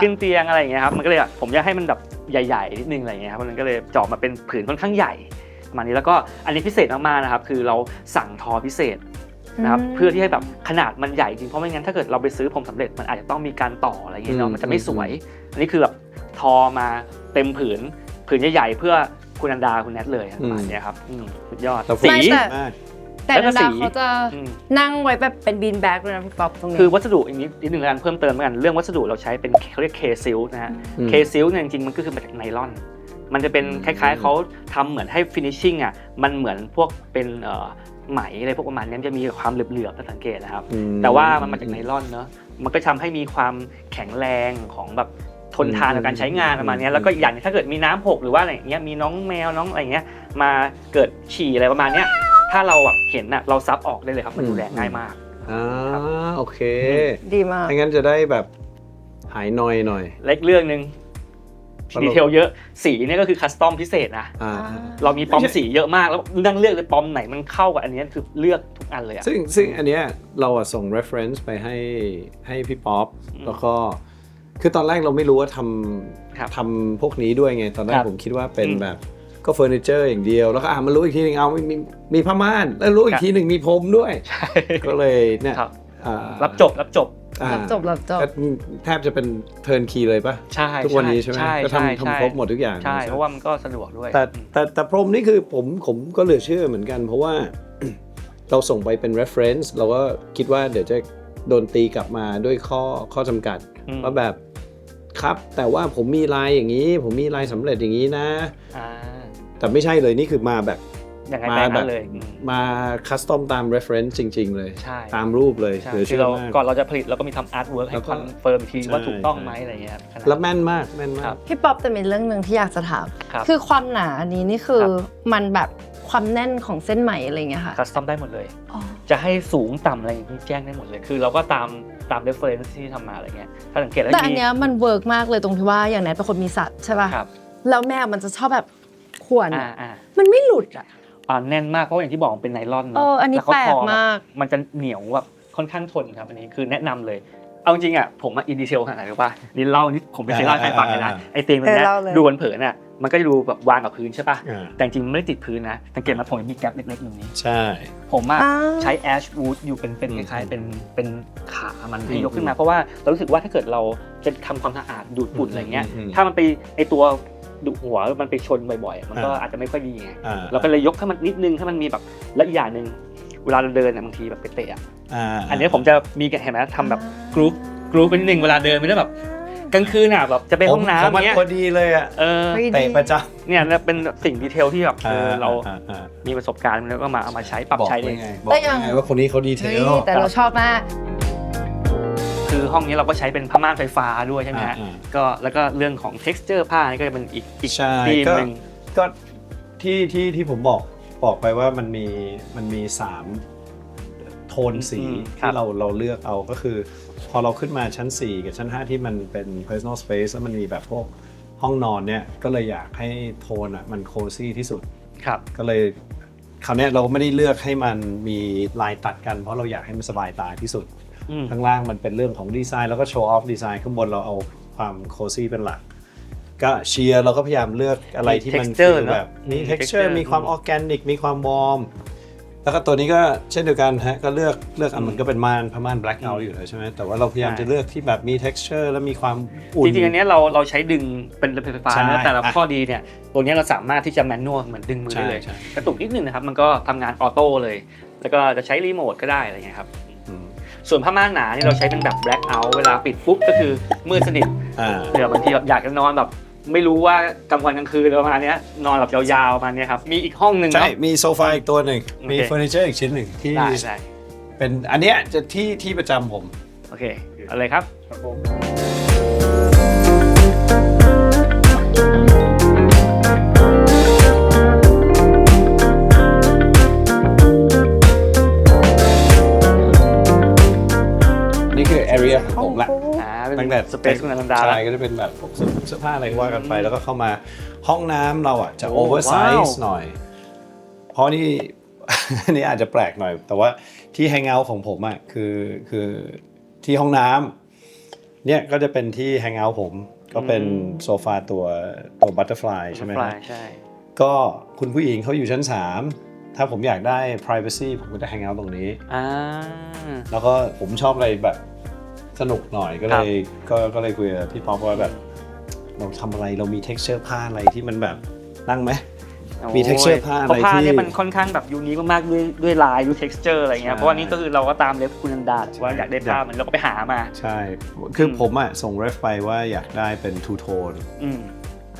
ขึ้นเตียงอะไรอย่างเงี้ยครับมันก็เลยผมอยากให้มันแบบใหญ่ๆนิดนึงอะไรเงี้ยครับมันก็เลยเจาะมาเป็นผืนค่อนข้างใหญ่ประมาณนี้แล้วก็อันนี้พิเศษมากๆนะครับคือเราสั่งทอพิเศษนะครับเพื่อที่ให้แบบขนาดมันใหญ่จริงเพราะไม่งั้นถ้าเกิดเราไปซื้อพรมสำเร็จมันอาจจะต้องมีการต่ออะไรอย่างเงี้ยเนาะมันจะไม่สวยอันนี้คือแบบทอมาเต็มผืนใหญ่ๆเพื่อคุณอันดาคุณแนทเลยประมาณนี้ครับสุดยอดสีแต่อันดาเขาจะนั่งไว้แบบเป็นบีนแบ็กเลยนะพี่ป๊อปตรงนี้คือวัสดุอีกนิดนึงแล้วกันเพิ่มเติมกันเรื่องวัสดุเราใช้เป็นเขาเรียกเคซิลนะฮะเคซิลเนี่ยจริงๆมันก็คือมาจากไนลอนมันจะเป็นคล้ายๆเขาทำเหมือนให้ฟินิชชิ่งอ่ะมันเหมือนพวกเป็นไหมอะไรพวกประมาณนี้จะมีความเหลือบๆถ้าสังเกตนะครับแต่ว่ามันมาจากไนลอนเนอะมันก็ทำให้มีความแข็งแรงของแบบทนทานในการใช้งานประมาณนี้แล้วก็อย่างถ้าเกิดมีน้ำหกหรือว่าอะไรอย่างเงี้ยมีน้องแมวน้องอะไรเงี้ยมาเกิดฉี่อะไรประมาณเนี้ยถ้าเราเห็นน่ะเราซับออกได้เลยครับมันดูแลง่ายมากโอเคดีมากงั้นจะได้แบบหายนอยหน่อยเล็กเรื่องนึงดีเทลเยอะสีเนี่ยก็คือคัสตอมพิเศษนะเรามีปอมสีเยอะมากแล้วนั่งเลือกเลยปอมไหนมันเข้ากับอันนี้คือเลือกทุกอันเลยซึ่งอันเนี้ยเราส่ง reference ไปให้พี่ป๊อปแล้วก็คือตอนแรกเราไม่รู้ว่าทำพวกนี้ด้วยไงตอนแรกผมคิดว่าเป็นแบบก็เฟอร์นิเจอร์อย่างเดียวแล้วก็มารู้อีกทีนึงเอามีผ้าม่านแล้วรู้อีกทีนึงมีพรมด้วยก็เลยเนี่ยรับจบก็แทบจะเป็นเทิร์นคีย์เลยป่ะทุกวันนี้ใช่ไหมก็ทำครบหมดทุกอย่างใช่เพราะว่ามันก็สะดวกด้วยแต่พรมนี่คือผมก็เหลือเชื่อเหมือนกันเพราะว่าเราส่งไปเป็น reference เราก็คิดว่าเดี๋ยวจะโดนตีกลับมาด้วยข้อจำกัดว่าแบบครับแต่ว่าผมมีลายอย่างนี้ผมมีลายสำเร็จอย่างนี้นะแต่ไม่ใช่เลยนี่คือมาแบบมาแบบมาคัสตอมตาม reference จริงๆเลยตามรูปเลยคือเราก่อนเราจะผลิตเราก็มีทำอาร์ตเวิร์กให้คอนเฟิร์มทีว่าถูกต้องไหมอะไรเงี้ยแล้วแม่นมากพี่ป๊อปแต่มีเรื่องนึงที่อยากจะถามคือความหนาอันนี้นี่คือมันแบบความแน่นของเส้นไหมอะไรเงี้ยค่ะคัสตอมได้หมดเลยจะให้สูงต่ำอะไรอย่างนี้แจ้งได้หมดเลยคือเราก็ตาม reference ที่ทำมาอะไรเงี้ยถ้าสังเกตแล้วแต่อันเนี้ยมันเวิร์กมากเลยตรงที่ว่าอย่างแนทเป็นคนมีสัตว์ใช่ป่ะแล้วแมวมันจะชอบแบบข่วนมันไม่หลุดแน่นมากเพราะอย่างที่บอกเป็นไนลอนเนาะอันนี้แปลกมากมันจะเหนียวแบบค่อนข้างทนครับอันนี้คือแนะนำเลยเอาจริงอ่ะผมอินดีเทลขนาดไหนรู้ป่ะนี่เล่านี่ผมไม่เคยเล่าให้ใครฟังเลยนะไอเตียงมันเนี่ยดูเผินๆน่ะมันก็จะดูแบบวางกับพื้นใช่ป่ะแต่จริงมันไม่ได้ติดพื้นนะสังเกตมาผมมีแกลบเล็กๆตรงนี้ใช่ผมใช้แอชวูดอยู่เป็นคล้ายๆเป็นขามันที่ยกขึ้นมาเพราะว่าเรารู้สึกว่าถ้าเกิดเราจะทำความสะอาดดูดฝุ่นอะไรเงี้ยถ้ามันไปไอตัวดุหัวมันไปชนบ่อยๆมันก็อาจจะไม่ค่อยดีไงเราก็เลยยกให้มันนิดนึงให้มันมีแบบและอีกอย่างนึงเวลาเราเดินบางทีแบบไปเตะอันนี้ผมจะมีเห็นไหมทำแบบกรุ๊ปเป็นนิดนึงเวลาเดินไม่ได้แบบกลางคืนแบบจะไปห้องน้ำเนี้ยพอดีเลยเตะประจำเนี่ยเป็นสิ่งดีเทลที่แบบเรามีประสบการณ์แล้วก็มาเอามาใช้ปรับใช้ได้ไงบอกไงว่าคนนี้เขาดีเทลแต่เราชอบมากคือห้องนี้เราก็ใช้เป็นผ้าม่านไฟฟ้าด้วยใช่ไหมฮะก็แล้วก็เรื่องของ texture ผ้านี่ก็จะเป็นอีกธีมนึงก็ที่ผมบอกไปว่ามันมี3โทนสีที่เราเลือกเอาก็คือพอเราขึ้นมาชั้น4กับชั้น5ที่มันเป็น personal space แล้วมันมีแบบพวกห้องนอนเนี่ยก็เลยอยากให้โทนมันโคซี่ที่สุดก็เลยคราวนี้เราไม่ได้เลือกให้มันมีลายตัดกันเพราะเราอยากให้มันสบายตาที่สุดข้างล่างมันเป็นเรื่องของดีไซน์แล้วก็โชว์ออฟดีไซน์ข้างบนเราเอาความโคซี่เป็นหลักก็เชียร์เราก็พยายามเลือกอะไรที่มันแบบมี texture มีความออร์แกนิกมีความวอร์ม แล้วก็ตัวนี้ก็เช่นเดียวกันฮะก็เลือกมันก็เป็นผ้าม่าน black out อยู่แล้วใช่ไหมแต่ว่าเราพยายามจะเลือกที่แบบมี texture และมีความอุ่นจริงๆอันนี้เราใช้ดึงเป็นไฟฟ้า ใช่ นะแต่ละข้อดีเนี่ยตัวนี้เราสามารถที่จะแมนนวลเหมือนดึงมือได้เลย ใช่ กระตุกนิดนึงนะครับมันก็ทำงานออโต้เลยแล้วก็จะใช้รีโมทก็ได้อะไรเงี้ยครับส่วนผ้าม่านหนานี่เราใช้เป็นแบบ black out เวลาปิดปุ๊บก็คือมืดสนิทเดี๋ยวบางทีแบบอยากจะนอนแบบไม่รู้ว่ากลางวันกลางคืนประมาณนี้นอนแบบยาวๆประมาณนี้ครับมีอีกห้องนึงใช่มีโซฟาอีกตัวหนึ่งมีเฟอร์นิเจอร์อีกชิ้นหนึ่งที่เป็นอันเนี้ยจะที่ประจำผมโอเคอะไรครับนี่คือ area ของผมละตั้งแต่ space คุณอนันดา ใช่ก็จะเป็นแบบเสื้อผ้าอะไรว่ากันไปแล้วก็เข้ามาห้องน้ำเราอ่ะจะ oversize หน่อยเพราะนี่ อันนี้อาจจะแปลกหน่อย แต่ว่าที่แฮงเอาท์ของผมอ่ะคือที่ห้องน้ำเนี่ยก็จะเป็นที่แฮงเอาท์ผมก็เป็นโซฟาตัวบัตเตอร์ฟลายใช่ไหมครับใช่ก็คุณผู้หญิงเขาอยู่ชั้น3ถ้าผมอยากได้ privacy ผมก็จะแฮงเอาท์ตรงนี้แล้วก็ผมชอบอะไรแบบสนุกหน่อยก็เลยคุยกับพี่ป๊อปว่าแบบเราทำอะไรเรามี texture ผ้าอะไรที่มันแบบนั่งไหมมี texture ผ้าอะไรที่ผ้าเนี่ยมันค่อนข้างแบบยูนิคมากๆด้วยลายด้วย texture อะไรเงี้ยเพราะว่านี่ก็คือเราก็ตามเรฟคุณอนันดาว่าอยากได้ผ้ามันเราก็ไปหามาใช่คือผมอ่ะส่งเรฟไปว่าอยากได้เป็น two tone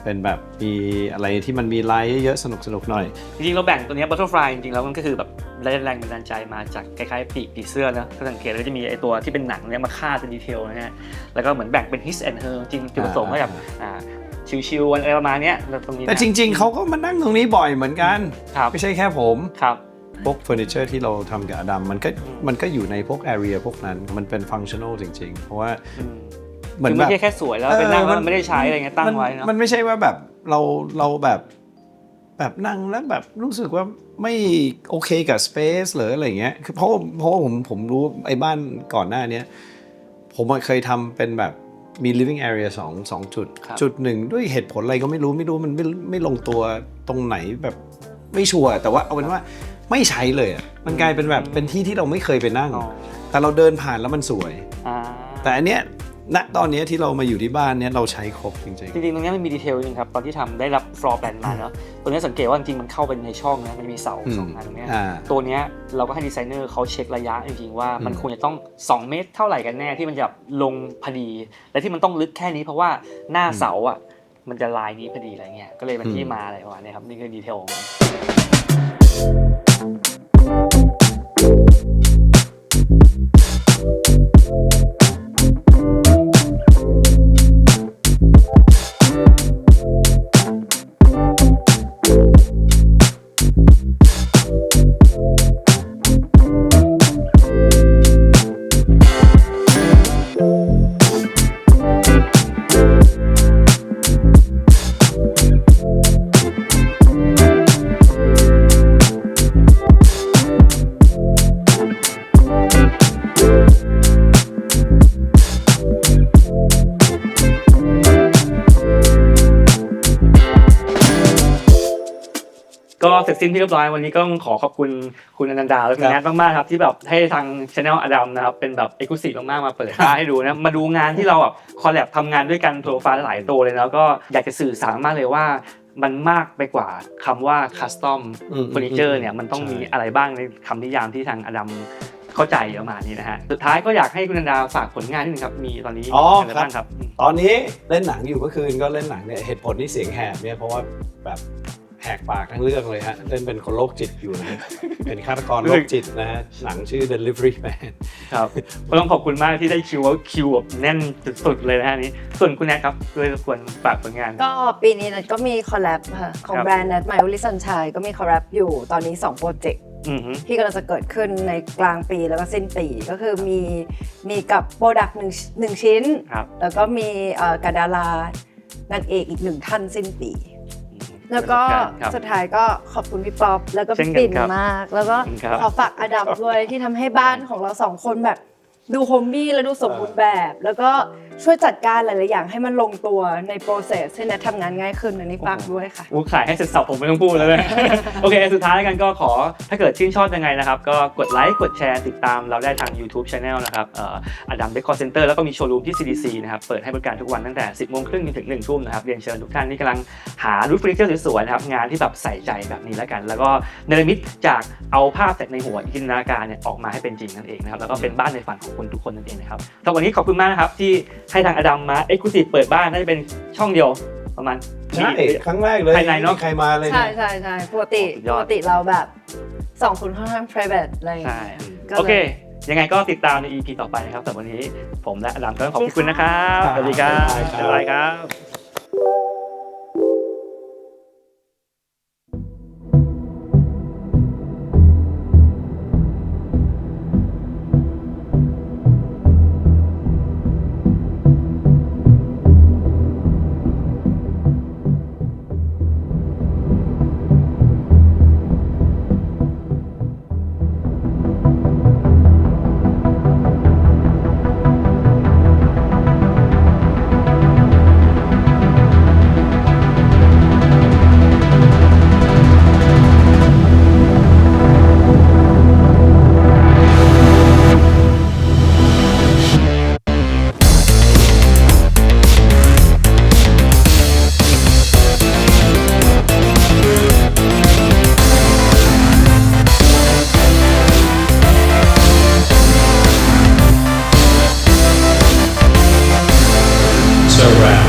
เป็นแบบมีอะไรที่มันมีลายเยอะๆสนุกหน่อยจริงๆเราแบ่งตัวนี้ butterfly จริงๆแล้วมันก็คือแบบแรงบันดาลใจมาจากคล้ายๆปีกเสื้อนะถ้าสังเกตแล้วจะมีไอตัวที่เป็นหนังเนี่ยมาฆ่าเป็นดีเทลนะฮะแล้วก็เหมือนแบ่งเป็น his and her จริงจุดประสงค์ก็แบบชิวๆอะไรประมาณนี้ตรงนี้แต่จริงๆเขาก็มานั่งตรงนี้บ่อยเหมือนกันไม่ใช่แค่ผมพวกเฟอร์นิเจอร์ที่เราทำกับอดัมมันก็อยู่ในพวก area พวกนั้นมันเป็น functional จริงๆเพราะว่าเหมือนไม่ใช่แค่สวยแล้วเป็นนั่งแล้วมันไม่ได้ใช้อะไรเงี้ยตั้งไว้เนาะมันไม่ใช่ว่าแบบเราแบบนั่งแล้วแบบรู้สึกว่าไม่โอเคกับ space หรืออะไรเงี้ยคือเพราะว่าผมรู้ไอ้บ้านก่อนหน้านี้ผมเคยทำเป็นแบบมี living area สองจุดหนึ่งด้วยเหตุผลอะไรก็ไม่รู้มันไม่ลงตัวตรงไหนแบบไม่ชัวร์แต่ว่าเอาเป็นว่าไม่ใช้เลยมันกลายเป็นแบบเป็นที่ที่เราไม่เคยไปนั่งแต่เราเดินผ่านแล้วมันสวยแต่อันเนี้ยณตอนนี้ที่เรามาอยู่ที่บ้านเนี้ยเราใช้ครบจริงๆตรงนี้มันมีดีเทลจริงครับตอนที่ทำได้รับ floor plan มาเนาะตัวนี้สังเกตว่าจริงๆมันเข้าไปในช่องนะมันมีเสา2อันตรงนี้ตัวนี้เราก็ให้ดีไซเนอร์เขาเช็คระยะจริงๆว่ามันควรจะต้อง2เมตรเท่าไหร่กันแน่ที่มันจะลงพอดีและที่มันต้องลึกแค่นี้เพราะว่าหน้าเสาอ่ะมันจะลายนี้พอดีอะไรเงี้ยก็เลยเป็นที่มาอะไรประมาณนี้ครับนี่คือดีเทลของมันก็เสร็จสิ้นที่เรียบร้อยวันนี้ก็ต้องขอขอบคุณคุณอนันดาและคุณแนทมากๆครับที่แบบให้ทาง Channel อดัมนะครับเป็นแบบ Exclusive มากๆมาเปิดค่าให้ดูนะมาดูงานที่เราแบบคอลแลบทำงานด้วยกันโซฟาหลายตัวเลยแล้วก็อยากจะสื่อสารมากเลยว่ามันมากไปกว่าคำว่า Custom Furniture เนี่ยมันต้องมีอะไรบ้างในคำนิยามที่ทางอดัมเข้าใจประมาณนี้นะฮะสุดท้ายก็อยากให้คุณอนันดาฝากผลงานนิดนึงครับมีตอนนี้อะไรบ้างครับตอนนี้เล่นหนังอยู่เมื่อคืนก็เล่นหนังเนี่ยเหตุผลที่เสียงแหบเนี่ยเพราะว่าแบบแหกปากทั้งเรื่องเลยฮะเล่นเป็นคนโรคจิตอยู่นะเป็นฆาตกรโรคจิตนะฮะหนังชื่อ Delivery Man ครับก็ต้องขอบคุณมากที่ได้คิวแบบแน่นสุดๆเลยนะฮะนี้ส่วนคุณแนทครับด้วยควรฝากผลงานก็ปีนี้นัทก็มีคอลแลบค่ะของแบรนด์ Nat My Only Sunshine ก็มีคอลแลบอยู่ตอนนี้2โปรเจกต์ที่กำลังจะเกิดขึ้นในกลางปีแล้วก็สิ้นปีก็คือมีกับโปรดักต์1ชิ้นแล้วก็มีกับดารานางเอกอีก1ท่านสิ้นปีแล้วก็สุดท้ายก็ขอบคุณพี่ป๊อปแล้วก็พี่ปิ่นมากแล้วก็ขอฝากอดัมด้วยที่ทำให้บ้านของเรา2คนแบบดูโฮมมี่และดูสมบูรณ์แบบแล้วก็ ช่วยจัดการหลายๆอย่างให้มันลงตัวใน process ให้แนททำงานง่ายขึ้นอันนี้ฝากด้วยค่ะขายให้เสร็จสับผมไม่ต้องพูดแล้วเลย โอเคสุดท้ายกันก็ขอถ้าเกิดชื่นชอบยังไงนะครับก็กดไลค์กดแชร์ติดตามเราได้ทาง YouTube Channel นะครับอดัมเดคอร์เซ็นเตอร์แล้วก็มีโชว์รูมที่ CDC นะครับเปิดให้บริการทุกวันตั้งแต่ 10:30 นถึง 1 ทุ่มนะครับเรียนเชิญทุกท่านที่กำลังหารูทเฟอร์นิเจอร์สวยๆนะครับงานที่แบบใส่ใจแบบนี้แล้วกันแล้วก็เนรมิตจากเอาภาพจากในหัวจินตนาการเนี่ยออกมาให้เป็นจริงนั่นเองนะครับแล้วก็เป็นบ้านในฝันของคนทุกคนนั่นเองนะครับสำหรับวันนี้ขอบคุณมากนะครับที่ให้ทางอดัมมาเอ็กซ์คลูซีฟเปิดบ้านน่าจะเป็นช่องเดียวประมาณใช่ครั้งแรกเลยภายในเนาะใครมาเลยใช่ปกติเราแบบ2 คนค่อนข้าง private อะไรอย่างเงี้ยโอเคยังไงก็ติดตามใน EP ต่อไปนะครับแต่วันนี้ผมและอดัมก็ขอบคุณนะครับสวัสดีครับบ๊ายบายครับ Surround.